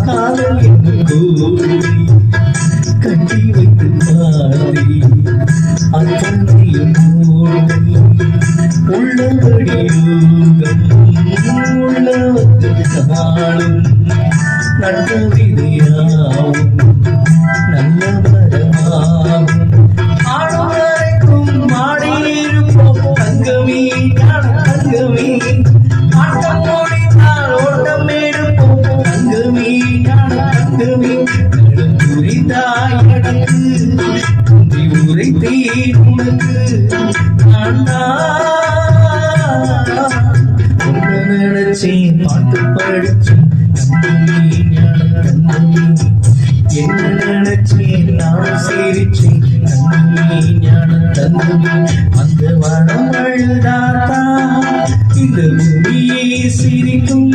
காதல் என்னும் கோரி கட்டி வைத்து பாடி அத்தனையும் மூடி உள்ளபடி யோகம் உள்ளவத்து காணும் நல்ல விதையாவும் நல்ல மரமாகும் ஆடும் வரைக்கும் மாடியிருப்போம் தங்கமே தங்கமே ஆட்டம் ஓடினால் ஓட்டம் எடுப்போம் தங்கமே தங்கமே புரிந்தாய் எனக்கு உன்னை உரைத்தேன் உனக்கு உன்னை நினைச்சேன் பாட்டு படிச்சேன் தங்கமே தங்கமே என்ன நினைச்சேன் நான் சிரிச்சேன் தங்கமே ஞான தங்கமே அந்த வனம் அழுதாத்தா இந்த பூமியே சிரிக்கும்